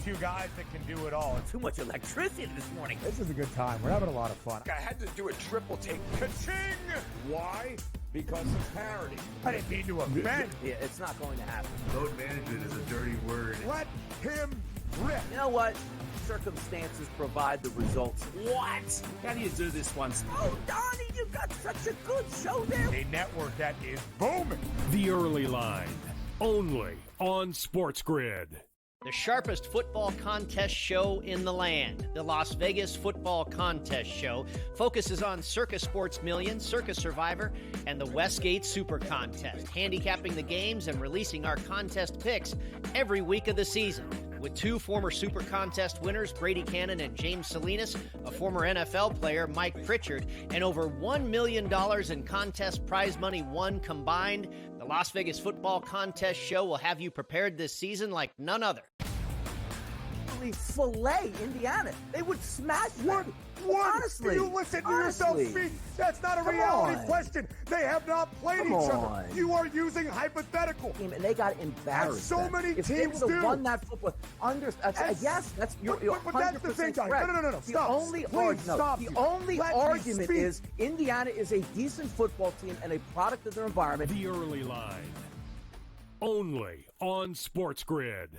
Two guys that can do it all. Too much electricity this morning. This is a good time. We're having a lot of fun. I had to do a triple take. Ka-ching! Why? Because of parity. I didn't mean to offend. Yeah, it's not going to happen. Load management is a dirty word. Let him rip. You know what? Circumstances provide the results. What? How do you do this one? Oh, Donnie, you've got such a good show there. A network that is booming. The Early Line, only on Sports Grid. The sharpest football contest show in the land, the Las Vegas Football Contest Show, focuses on Circa Sports Million, Circa Survivor, and the Westgate Super Contest, handicapping the games and releasing our contest picks every week of the season. With two former Super Contest winners, Brady Cannon and James Salinas, a former NFL player, Mike Pritchard, and over $1 million in contest prize money won combined, the Las Vegas Football Contest Show will have you prepared this season like none other. Filet Indiana. They would smash them. Honestly. Do you listen to yourself speak? That's not a reality question. They have not played each other. You are using hypothetical. And they got embarrassed. As so many if teams they would have do. Won that football. Yes, that's you're but that's the thing, guys. correct. No. Stop. The only argument is Indiana is a decent football team and a product of their environment. The Early Line, only on Sports Grid.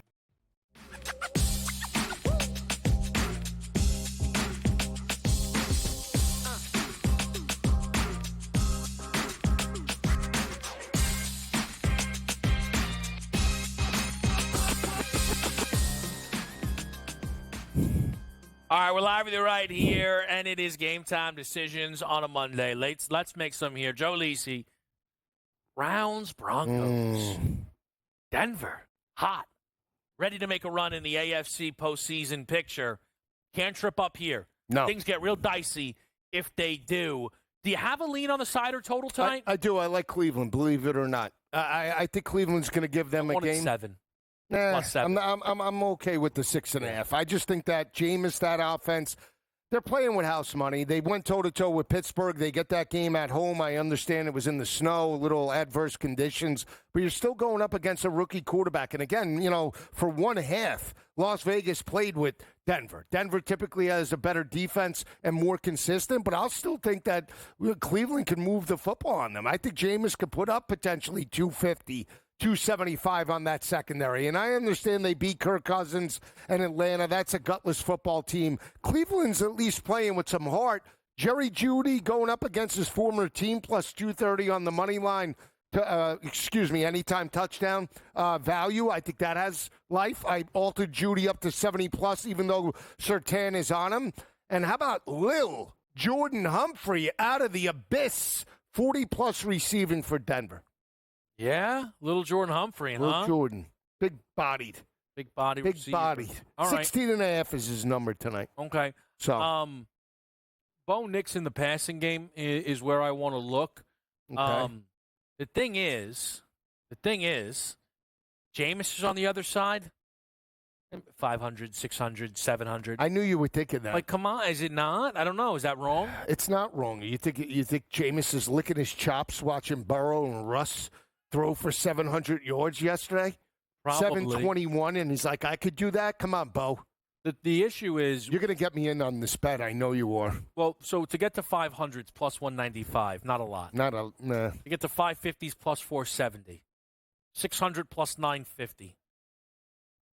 All right, we're live with you right here, and it is Game Time Decisions on a Monday. Let's make some here. Joe Lisi, Browns, Broncos, Denver, hot, ready to make a run in the AFC postseason picture. Can't trip up here. No. Things get real dicey if they do. Do you have a lean on the side or total tonight? I do. I like Cleveland, believe it or not. I think Cleveland's going to give them a game. 1-7. Nah, +7. I'm okay with the 6.5. I just think that Jameis, that offense, they're playing with house money. They went toe-to-toe with Pittsburgh. They get that game at home. I understand it was in the snow, a little adverse conditions, but you're still going up against a rookie quarterback. And again, for one half, Las Vegas played with Denver. Denver typically has a better defense and more consistent, but I'll still think that Cleveland can move the football on them. I think Jameis could put up potentially 250, 275 on that secondary. And I understand they beat Kirk Cousins and Atlanta. That's a gutless football team. Cleveland's at least playing with some heart. Jerry Jeudy going up against his former team plus 230 on the money line. anytime touchdown value. I think that has life. I altered Judy up to 70+, even though Surtain is on him. And how about Lil Jordan Humphrey out of the abyss, 40+ receiving for Denver? Yeah, little Jordan Humphrey, Lil Jordan, big-bodied. Big body receiver. Big-bodied. All right. 16.5 is his number tonight. Okay. So, Bo Nix in the passing game is where I want to look. okay. The thing is, Jameis is on the other side. 500, 600, 700. I knew you were thinking that. Like, come on, is it not? I don't know. Is that wrong? It's not wrong. You think Jameis is licking his chops watching Burrow and Russ throw for 700 yards yesterday? Probably. 721, and he's like, I could do that? Come on, Bo. The issue is... You're going to get me in on this bet. I know you are. Well, so to get to 500s plus 195, not a lot. Nah. To get to 550s plus 470. 600 plus 950.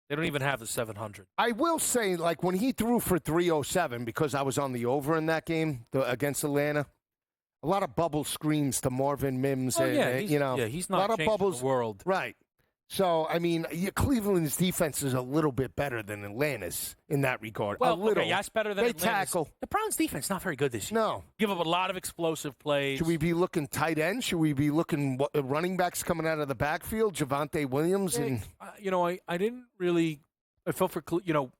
They don't even have the 700. I will say, like, when he threw for 307, because I was on the over in that game against Atlanta, a lot of bubble screens to Marvin Mims. Oh, and, he's not a lot of changing bubbles. the world. Right. So, I mean, Cleveland's defense is a little bit better than Atlanta's in that regard. Well, a little. okay, that's better than They Atlanta's. tackle. The Browns' defense not very good this year. No. Give up a lot of explosive plays. Should we be looking tight end? Should we be looking running backs coming out of the backfield? Javonte Williams? And I didn't really – I felt for Cortland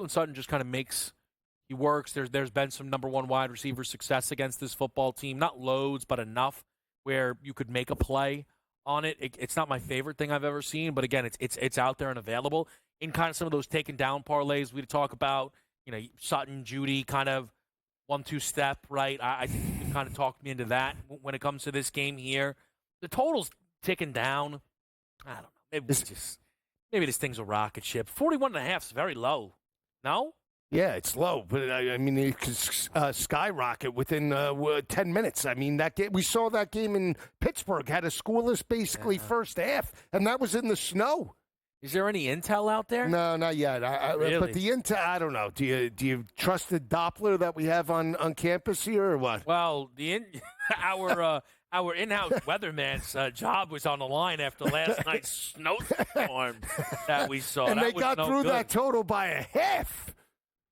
Sutton just kind of makes – he works. There's been some number one wide receiver success against this football team. Not loads, but enough where you could make a play on it. It's not my favorite thing I've ever seen, but again, it's out there and available in kind of some of those taken down parlays we talk about. Sutton, Judy, kind of 1-2 step, right? I think you can kind of talk me into that when it comes to this game here. The total's ticking down. I don't know. Maybe this thing's a rocket ship. 41.5 is very low. No? Yeah, it's low, but I mean, it could skyrocket within 10 minutes. I mean, that game, we saw that game in Pittsburgh had a scoreless basically first half, and that was in the snow. Is there any intel out there? No, not yet. Really? But the intel, I don't know. Do you trust the Doppler that we have on campus here, or what? Well, our in-house weatherman's job was on the line after last night's snowstorm that we saw. And that they got through good. that total by a half.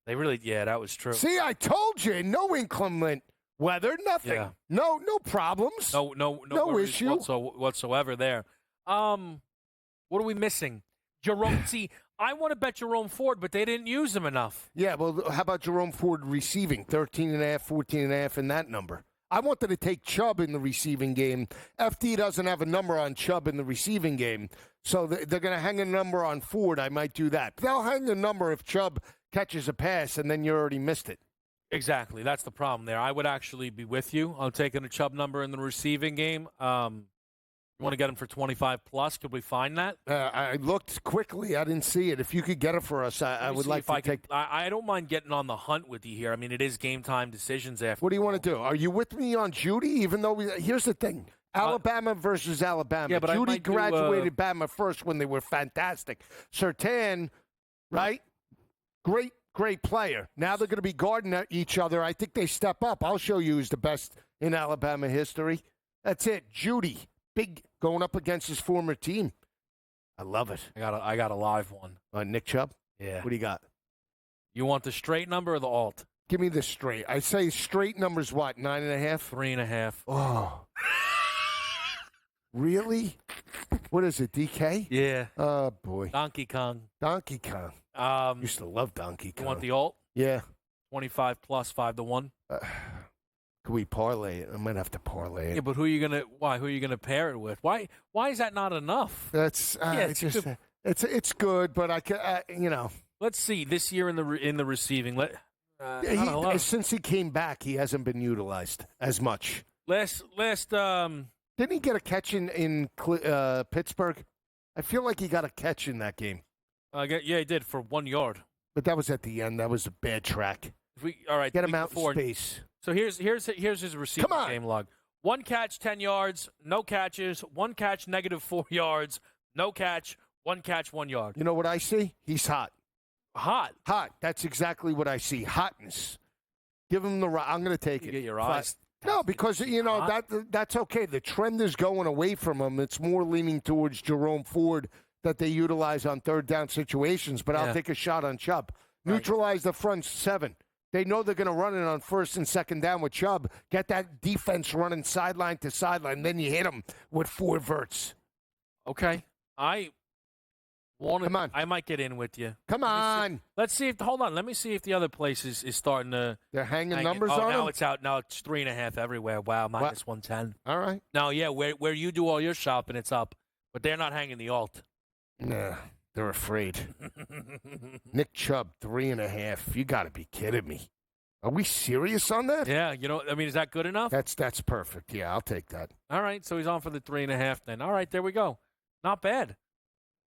They really, that was true. See, I told you, no inclement weather, nothing. Yeah. No problems. No issue whatsoever there. What are we missing? Jerome. See, I want to bet Jerome Ford, but they didn't use him enough. Yeah, well, how about Jerome Ford receiving 13.5, 14.5 in that number? I wanted to take Chubb in the receiving game. FD doesn't have a number on Chubb in the receiving game, so they're going to hang a number on Ford. I might do that. They'll hang a number if Chubb catches a pass, and then you already missed it. Exactly. That's the problem there. I would actually be with you on taking a Chubb number in the receiving game. You want to get him for 25 plus? Could we find that? I looked quickly. I didn't see it. If you could get it for us, I would like to take. I don't mind getting on the hunt with you here. I mean, it is game time decisions after. What do you want to do? Are you with me on Judy? Even though here's the thing. Alabama versus Alabama. Yeah, but Judy graduated Bama first when they were fantastic. Surtain, right? Great player. Now they're going to be guarding each other. I think they step up. I'll show you who's the best in Alabama history. That's it. Judy, big, going up against his former team. I love it. I got a live one. Nick Chubb? Yeah. What do you got? You want the straight number or the alt? Give me the straight. I say straight number's what, 9.5? 3.5. Oh. Really? What is it, DK? Yeah. Oh, boy. Donkey Kong. Used to love Donkey Kong. You want the alt? Yeah. 25 plus 5-1. Could we parlay it? I might have to parlay it. Yeah, but who are you gonna pair it with? Why is that not enough? That's it's good, but I can Let's see this year in the receiving. Since he came back, he hasn't been utilized as much. Last didn't he get a catch in Pittsburgh? I feel like he got a catch in that game. Yeah, he did for 1 yard. But that was at the end. That was a bad track. All right, get him out in space. So here's his receiving game log. 1 catch, 10 yards. No catches. 1 catch, -4 yards. No catch. 1 catch, 1 yard. You know what I see? He's hot. Hot. That's exactly what I see. Hotness. Give him the. I'm going to take it. Get your eyes No, because, that's okay. The trend is going away from him. It's more leaning towards Jerome Ford that they utilize on third down situations, but I'll take a shot on Chubb. Right. Neutralize the front seven. They know they're going to run it on first and second down with Chubb. Get that defense running sideline to sideline. Then you hit them with 4 verts. Okay. Come on. I might get in with you. Come on. Let's see if. Hold on. Let me see if the other place is starting to. They're hanging numbers on now them? it's out. Now it's 3.5 everywhere. Wow, minus 110. All right. Now, yeah, where you do all your shopping, it's up. But they're not hanging the alt. Nah, they're afraid. Nick Chubb, 3.5. You got to be kidding me. Are we serious on that? Yeah, is that good enough? That's perfect. Yeah, I'll take that. All right, so he's on for the 3.5 then. All right, there we go. Not bad.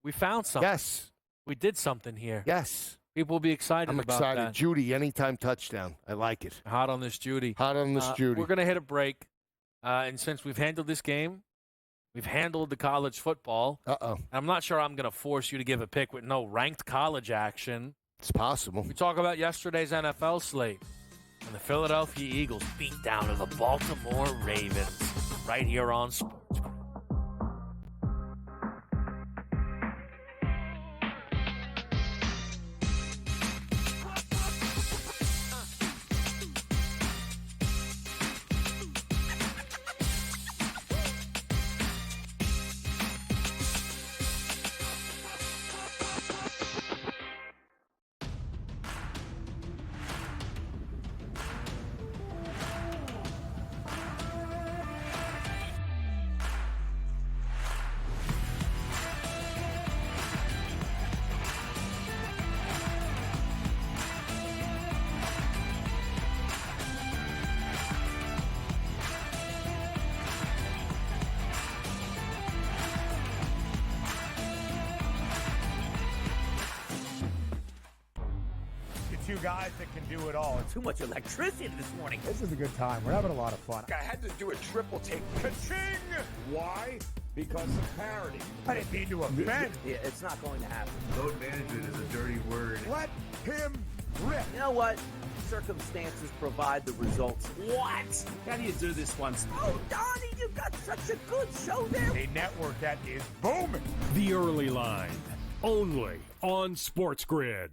We found something. Yes. We did something here. Yes. People will be excited I'm about excited. that. Judy, anytime touchdown. I like it. Hot on this Judy. Hot on this Judy. We're going to hit a break. And since we've handled this game, we've handled the college football. Uh-oh. I'm not sure I'm going to force you to give a pick with no ranked college action. It's possible. We talk about yesterday's NFL slate. And the Philadelphia Eagles beat down to the Baltimore Ravens right here on Sports. Two guys that can do it all. Too much electricity this morning. This is a good time. We're having a lot of fun. I had to do a triple take. Ka-ching! Why? Because of parity. I didn't mean to offend. Yeah, it's not going to happen. Load management is a dirty word. Let him rip. You know what? Circumstances provide the results. What? How do you do this once? Oh, Donnie, you've got such a good show there. A network that is booming. The Early Line, only on Sports Grid.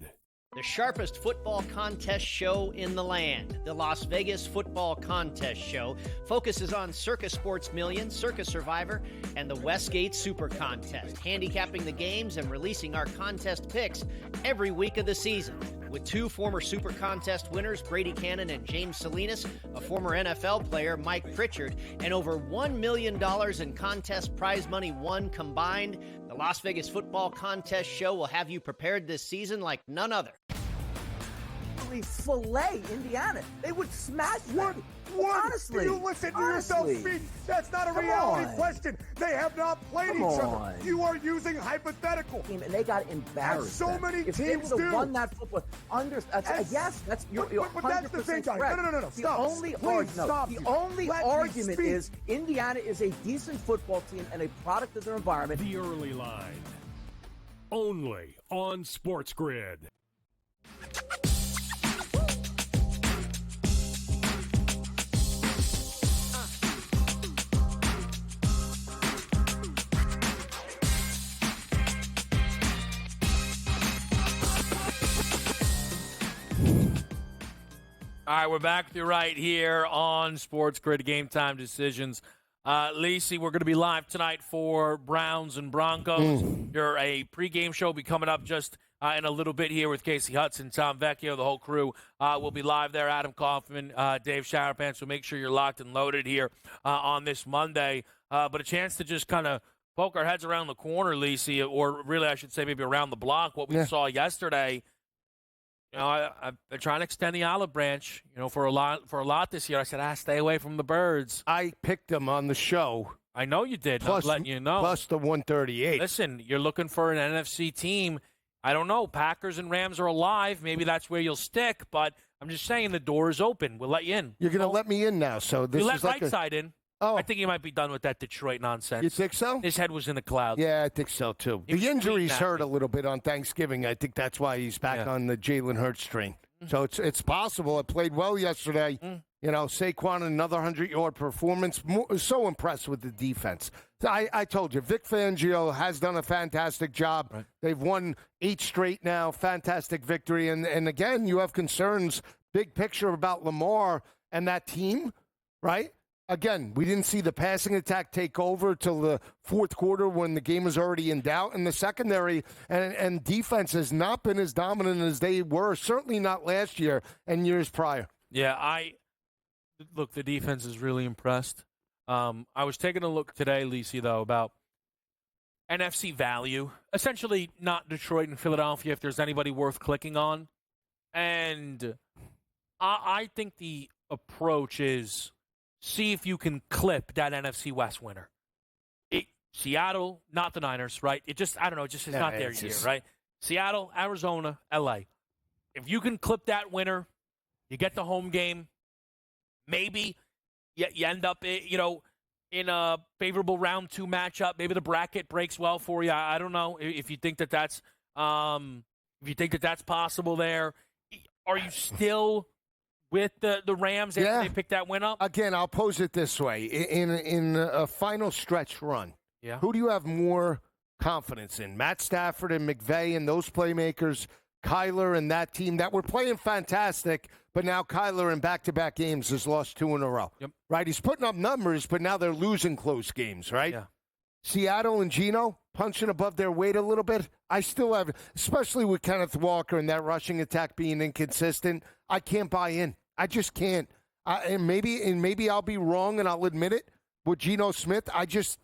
The sharpest football contest show in the land, the Las Vegas Football Contest Show, focuses on Circa Sports Million, Circa Survivor, and the Westgate Super Contest, handicapping the games and releasing our contest picks every week of the season. With 2 former Super Contest winners, Brady Cannon and James Salinas, a former NFL player, Mike Pritchard, and over $1 million in contest prize money won combined, the Las Vegas Football Contest Show will have you prepared this season like none other. Fillet Indiana. They would smash them. What? Honestly. You listen to yourself speak. That's not a reality question. They have not played each other. You are using hypothetical. And they got embarrassed. As so many if teams they would do. have won that football, yes, that's you're but that's the thing, guys. No. The only argument is Indiana is a decent football team and a product of their environment. The Early Line, only on Sports Grid. All right, we're back with you right here on Sports Grid Game Time Decisions. Lacey, we're going to be live tonight for Browns and Broncos. Your a pregame show will be coming up just in a little bit here with Casey Hudson, Tom Vecchio, the whole crew will be live there. Adam Kaufman, Dave Sharapan. So make sure you're locked and loaded here on this Monday. But a chance to just kind of poke our heads around the corner, Lacey, or really I should say maybe around the block. What we saw yesterday. You know, I'm trying to extend the olive branch, for a lot this year. I said, stay away from the birds. I picked them on the show. I know you did. Plus, I'm letting you know. Plus the 138. Listen, you're looking for an NFC team. I don't know. Packers and Rams are alive. Maybe that's where you'll stick. But I'm just saying the door is open. We'll let you in. You're going to let me in now. So this you is let like right side in. Oh. I think he might be done with that Detroit nonsense. You think so? His head was in the clouds. Yeah, I think so, too. The injuries hurt a little bit on Thanksgiving. I think that's why he's back on the Jalen Hurts train. So it's possible. It played well yesterday. Saquon, another 100-yard performance. So impressed with the defense. I told you, Vic Fangio has done a fantastic job. Right. They've won 8 straight now. Fantastic victory. And again, you have concerns, big picture, about Lamar and that team, right? Again, we didn't see the passing attack take over till the fourth quarter when the game was already in doubt. And the secondary and defense has not been as dominant as they were, certainly not last year and years prior. Yeah, Look, the defense is really impressed. I was taking a look today, Lisi, though, about NFC value. Essentially, not Detroit and Philadelphia, if there's anybody worth clicking on. And I think the approach is see if you can clip that NFC West winner. Seattle, not the Niners, right? It just, I don't know, it just is not their year, right? Seattle, Arizona, L.A. If you can clip that winner, you get the home game. Maybe you end up, in a favorable round 2 matchup. Maybe the bracket breaks well for you. I don't know if you think that's possible there. Are you still with the Rams after they pick that win up? Again, I'll pose it this way: in a final stretch run, who do you have more confidence in? Matt Stafford and McVay and those playmakers, Kyler and that team that were playing fantastic. But now Kyler in back-to-back games has lost 2 in a row, right? He's putting up numbers, but now they're losing close games, right? Yeah. Seattle and Geno punching above their weight a little bit. I still have, especially with Kenneth Walker and that rushing attack being inconsistent, I can't buy in. I just can't. And maybe I'll be wrong and I'll admit it. With Geno Smith, I just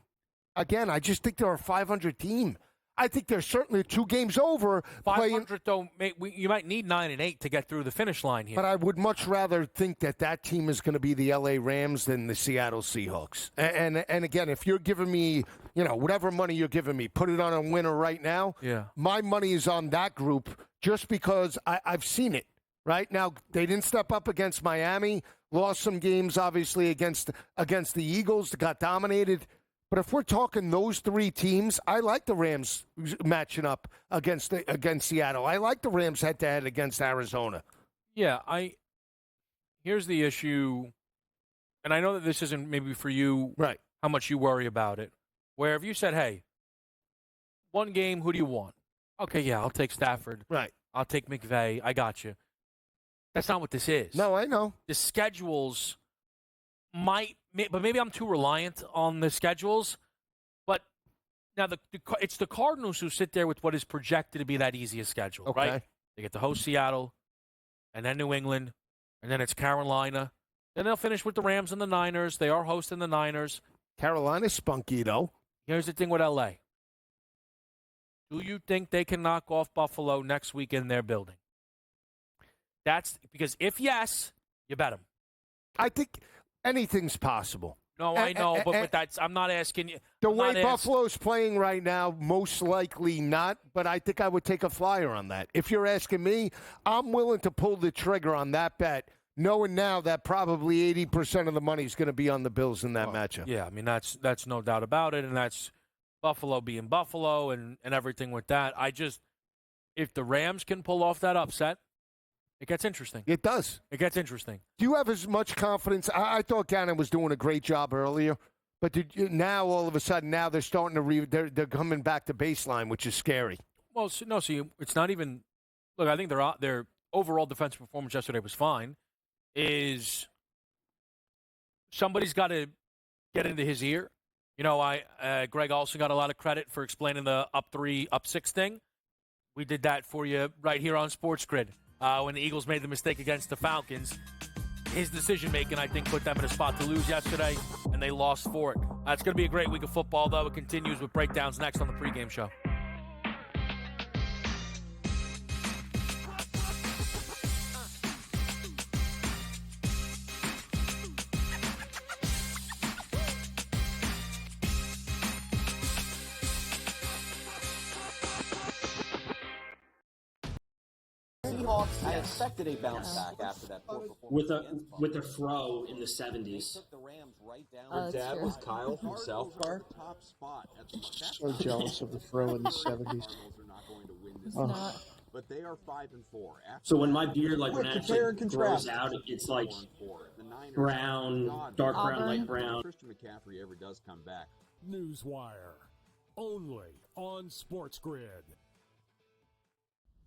think they're a 500 team. I think they're certainly 2 games over. 500, though, you might need 9 and 8 to get through the finish line here. But I would much rather think that team is going to be the L.A. Rams than the Seattle Seahawks. And again, if you're giving me, whatever money you're giving me, put it on a winner right now. Yeah. My money is on that group just because I've seen it. Right now, they didn't step up against Miami. Lost some games, obviously, against the Eagles. Got dominated. But if we're talking those 3 teams, I like the Rams matching up against Seattle. I like the Rams head-to-head against Arizona. Yeah, here's the issue, and I know that this isn't maybe for you right. How much you worry about it, where if you said, hey, 1 game, who do you want? Okay, yeah, I'll take Stafford. Right. I'll take McVay. I got you. That's not what this is. No, I know. The schedules but maybe I'm too reliant on the schedules. But now it's the Cardinals who sit there with what is projected to be that easiest schedule, right? They get to host Seattle, and then New England, and then it's Carolina. Then they'll finish with the Rams and the Niners. They are hosting the Niners. Carolina's spunky, though. Here's the thing with L.A. Do you think they can knock off Buffalo next week in their building? That's because if yes, you bet them. I think anything's possible. No, I know, but I'm not asking you. The way Buffalo's playing right now, most likely not, but I think I would take a flyer on that. If you're asking me, I'm willing to pull the trigger on that bet, knowing now that probably 80% of the money is going to be on the Bills in that matchup. Yeah, I mean, that's no doubt about it, and that's Buffalo being Buffalo and everything with that. If the Rams can pull off that upset, it gets interesting. It does. It gets interesting. Do you have as much confidence? I thought Gannon was doing a great job earlier, but now all of a sudden now they're starting to they're coming back to baseline, which is scary. Well, no, see, it's not even. Look, I think their overall defensive performance yesterday was fine. Is somebody's got to get into his ear? Greg also got a lot of credit for explaining the up 3, up 6 thing. We did that for you right here on Sports Grid. When the Eagles made the mistake against the Falcons, his decision-making, I think, put them in a spot to lose yesterday, and they lost for it. It's going to be a great week of football, though. It continues with breakdowns next on the pregame show. I expected a bounce back after that poor performance. With a fro in the 70s. Her dad was Kyle from South Park. So jealous of the fro in the 70s. Oh, but they are 5-4. So when my beard, like when it actually grows out, it's like brown, dark brown, light brown. Christian McCaffrey ever does come back. Newswire, only on Sports Grid.